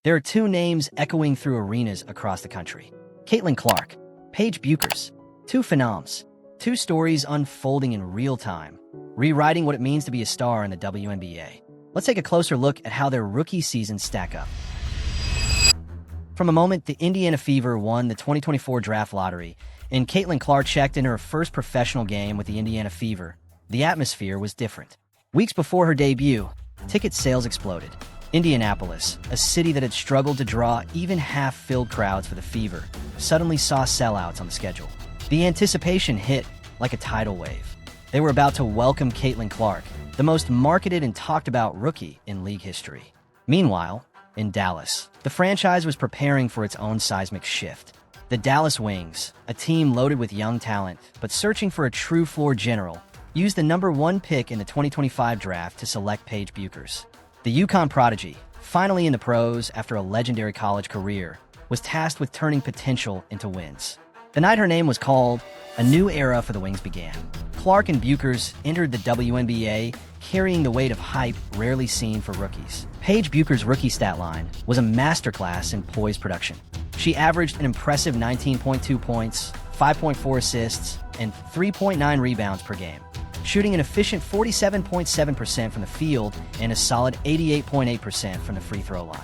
There are two names echoing through arenas across the country. Caitlin Clark, Paige Bueckers. Two phenoms. Two stories unfolding in real time, rewriting what it means to be a star in the WNBA. Let's take a closer look at how their rookie seasons stack up. From the moment the Indiana Fever won the 2024 draft lottery and Caitlin Clark checked in her first professional game with the Indiana Fever, the atmosphere was different. Weeks before her debut, ticket sales exploded. Indianapolis, a city that had struggled to draw even half-filled crowds for the Fever, suddenly saw sellouts on the schedule. The anticipation hit like a tidal wave. They were about to welcome Caitlin Clark, the most marketed and talked about rookie in league history. Meanwhile, in Dallas, the franchise was preparing for its own seismic shift. The Dallas Wings, a team loaded with young talent but searching for a true floor general, used the #1 pick in the 2025 draft to select Paige Bueckers. The UConn prodigy, finally in the pros after a legendary college career, was tasked with turning potential into wins. The night her name was called, a new era for the Wings began. Clark and Bueckers entered the WNBA carrying the weight of hype rarely seen for rookies. Paige Bueckers' rookie stat line was a masterclass in poise production. She averaged an impressive 19.2 points, 5.4 assists, and 3.9 rebounds per game, shooting an efficient 47.7% from the field and a solid 88.8% from the free throw line.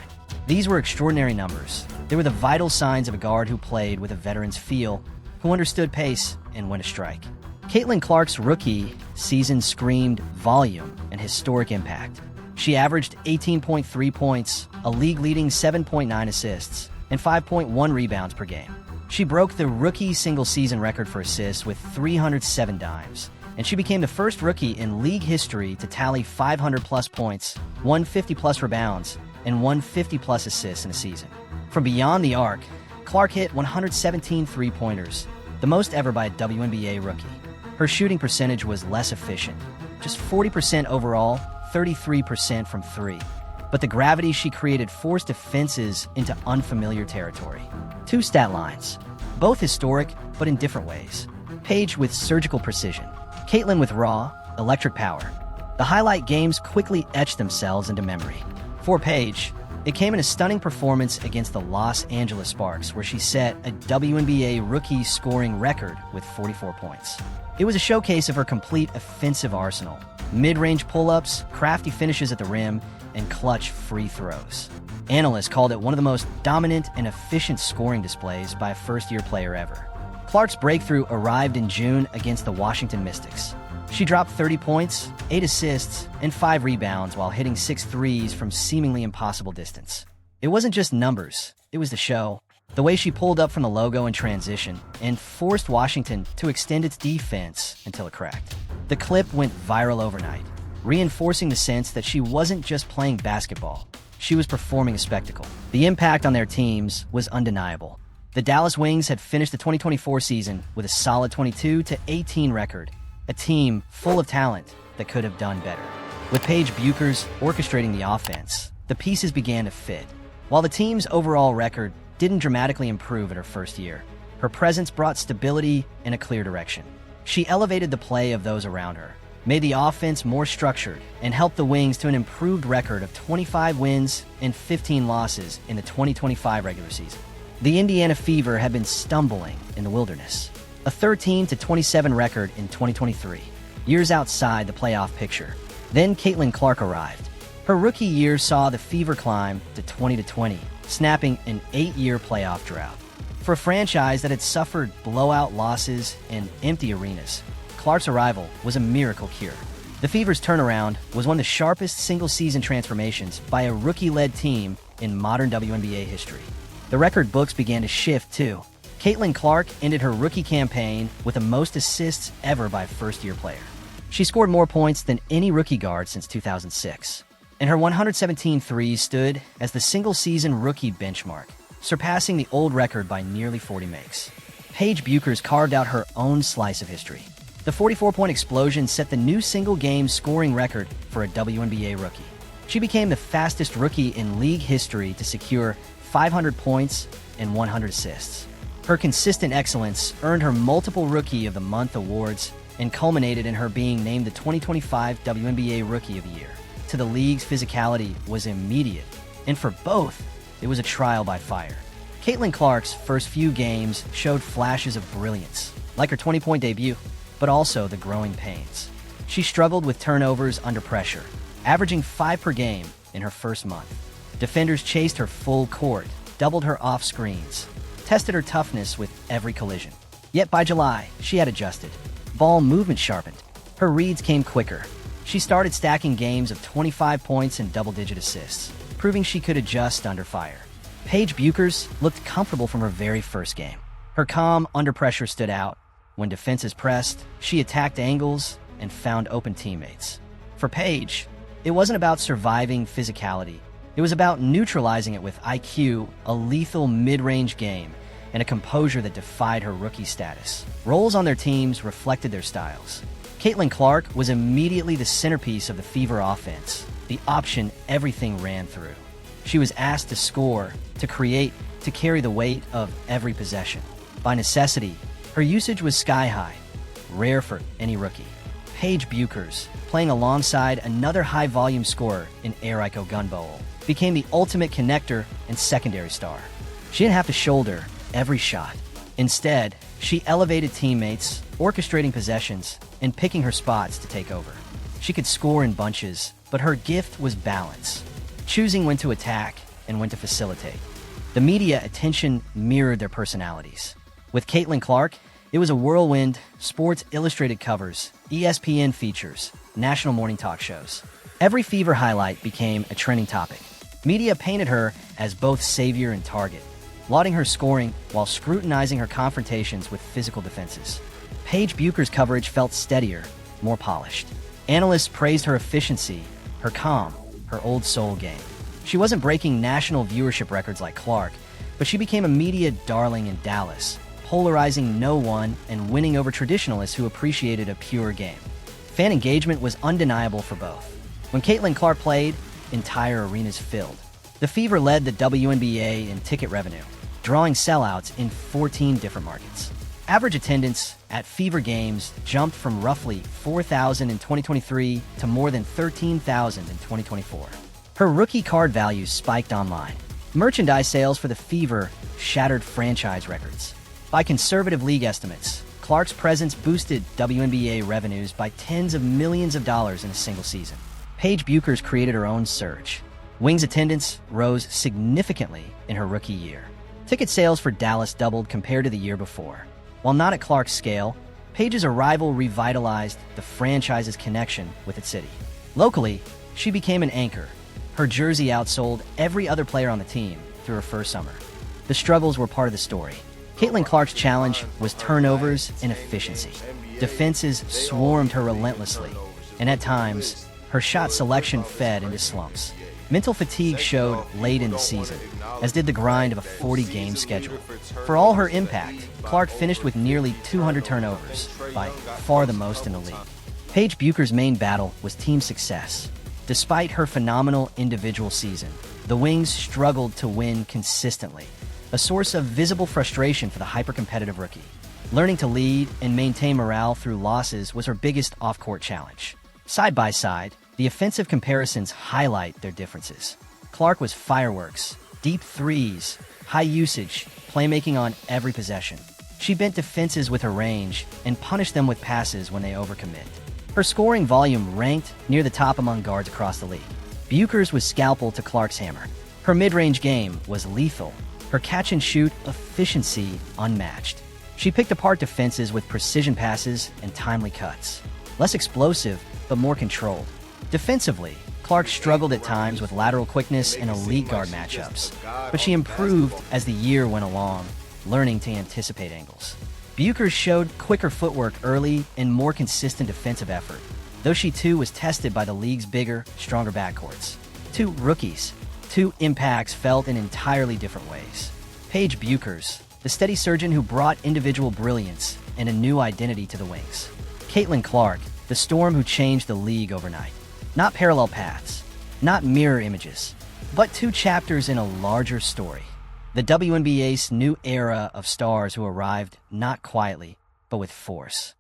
These were extraordinary numbers. They were the vital signs of a guard who played with a veteran's feel, who understood pace and when to strike. Caitlin Clark's rookie season screamed volume and historic impact. She averaged 18.3 points, a league-leading 7.9 assists, and 5.1 rebounds per game. She broke the rookie single-season record for assists with 307 dimes, and she became the first rookie in league history to tally 500-plus points, 150-plus rebounds, and 150-plus assists in a season. From beyond the arc, Clark hit 117 three-pointers, the most ever by a WNBA rookie. Her shooting percentage was less efficient, just 40% overall, 33% from three. But the gravity she created forced defenses into unfamiliar territory. Two stat lines, both historic but in different ways. Paige with surgical precision, Caitlin with raw, electric power. The highlight games quickly etched themselves into memory. For Paige, it came in a stunning performance against the Los Angeles Sparks, where she set a WNBA rookie scoring record with 44 points. It was a showcase of her complete offensive arsenal: mid-range pull-ups, crafty finishes at the rim, and clutch free throws. Analysts called it one of the most dominant and efficient scoring displays by a first-year player ever. Clark's breakthrough arrived in June against the Washington Mystics. She dropped 30 points, 8 assists, and 5 rebounds while hitting 6 threes from seemingly impossible distance. It wasn't just numbers, it was the show. The way she pulled up from the logo in transition and forced Washington to extend its defense until it cracked. The clip went viral overnight, reinforcing the sense that she wasn't just playing basketball, she was performing a spectacle. The impact on their teams was undeniable. The Dallas Wings had finished the 2024 season with a solid 22-18 record, a team full of talent that could have done better. With Paige Bueckers orchestrating the offense, the pieces began to fit. While the team's overall record didn't dramatically improve in her first year, her presence brought stability and a clear direction. She elevated the play of those around her, made the offense more structured, and helped the Wings to an improved record of 25 wins and 15 losses in the 2025 regular season. The Indiana Fever had been stumbling in the wilderness, a 13-27 record in 2023, years outside the playoff picture. Then Caitlin Clark arrived. Her rookie year saw the Fever climb to 20-20, snapping an 8-year playoff drought. For a franchise that had suffered blowout losses and empty arenas, Clark's arrival was a miracle cure. The Fever's turnaround was one of the sharpest single-season transformations by a rookie-led team in modern WNBA history. The record books began to shift, too. Caitlin Clark ended her rookie campaign with the most assists ever by a first-year player. She scored more points than any rookie guard since 2006. And her 117 threes stood as the single-season rookie benchmark, surpassing the old record by nearly 40 makes. Paige Bueckers carved out her own slice of history. The 44-point explosion set the new single-game scoring record for a WNBA rookie. She became the fastest rookie in league history to secure 500 points and 100 assists. Her consistent excellence earned her multiple Rookie of the Month awards and culminated in her being named the 2025 WNBA Rookie of the Year. To the league's physicality was immediate, and for both, it was a trial by fire. Caitlin Clark's first few games showed flashes of brilliance, like her 20-point debut, but also the growing pains. She struggled with turnovers under pressure, averaging 5 per game in her first month. Defenders chased her full court, doubled her off screens, tested her toughness with every collision. Yet by July, she had adjusted. Ball movement sharpened. Her reads came quicker. She started stacking games of 25 points and double-digit assists, proving she could adjust under fire. Paige Bueckers looked comfortable from her very first game. Her calm under pressure stood out. When defenses pressed, she attacked angles and found open teammates. For Paige, it wasn't about surviving physicality. It was about neutralizing it with IQ, a lethal mid-range game, and a composure that defied her rookie status. Roles on their teams reflected their styles. Caitlin Clark was immediately the centerpiece of the Fever offense, the option everything ran through. She was asked to score, to create, to carry the weight of every possession. By necessity, her usage was sky-high, rare for any rookie. Paige Bueckers, playing alongside another high-volume scorer in Eriko Gunbowl, became the ultimate connector and secondary star. She didn't have to shoulder every shot. Instead, she elevated teammates, orchestrating possessions, and picking her spots to take over. She could score in bunches, but her gift was balance, choosing when to attack and when to facilitate. The media attention mirrored their personalities. With Caitlin Clark, it was a whirlwind: Sports Illustrated covers, ESPN features, national morning talk shows. Every Fever highlight became a trending topic. Media painted her as both savior and target, lauding her scoring while scrutinizing her confrontations with physical defenses. Paige Bueckers' coverage felt steadier, more polished. Analysts praised her efficiency, her calm, her old soul game. She wasn't breaking national viewership records like Clark, but she became a media darling in Dallas, polarizing no one and winning over traditionalists who appreciated a pure game. Fan engagement was undeniable for both. When Caitlin Clark played, entire arenas filled. The Fever led the WNBA in ticket revenue, drawing sellouts in 14 different markets. Average attendance at Fever games jumped from roughly 4,000 in 2023 to more than 13,000 in 2024. Her rookie card values spiked online. Merchandise sales for the Fever shattered franchise records. By conservative league estimates, Clark's presence boosted WNBA revenues by tens of millions of dollars in a single season. Paige Bueckers created her own surge. Wings attendance rose significantly in her rookie year. Ticket sales for Dallas doubled compared to the year before. While not at Clark's scale, Paige's arrival revitalized the franchise's connection with its city. Locally, she became an anchor. Her jersey outsold every other player on the team through her first summer. The struggles were part of the story. Caitlin Clark's challenge was turnovers and efficiency. Defenses swarmed her relentlessly, and at times, her shot selection fed into slumps. Mental fatigue showed late in the season, as did the grind of a 40-game schedule. For all her impact, Clark finished with nearly 200 turnovers, by far the most in the league. Paige Bueckers' main battle was team success. Despite her phenomenal individual season, the Wings struggled to win consistently, a source of visible frustration for the hyper-competitive rookie. Learning to lead and maintain morale through losses was her biggest off-court challenge. Side by side, the offensive comparisons highlight their differences. Clark was fireworks, deep threes, high usage, playmaking on every possession. She bent defenses with her range and punished them with passes when they overcommit. Her scoring volume ranked near the top among guards across the league. Bueckers was scalpel to Clark's hammer. Her mid-range game was lethal. Her catch-and-shoot efficiency unmatched. She picked apart defenses with precision passes and timely cuts. Less explosive, but more controlled. Defensively, Clark struggled at times with lateral quickness and elite guard matchups, but she improved as the year went along, learning to anticipate angles. Bueckers showed quicker footwork early and more consistent defensive effort, though she too was tested by the league's bigger, stronger backcourts. Two rookies, two impacts felt in entirely different ways. Paige Bueckers, the steady surgeon who brought individual brilliance and a new identity to the Wings. Caitlin Clark, the storm who changed the league overnight. Not parallel paths, not mirror images, but two chapters in a larger story. The WNBA's new era of stars who arrived not quietly, but with force.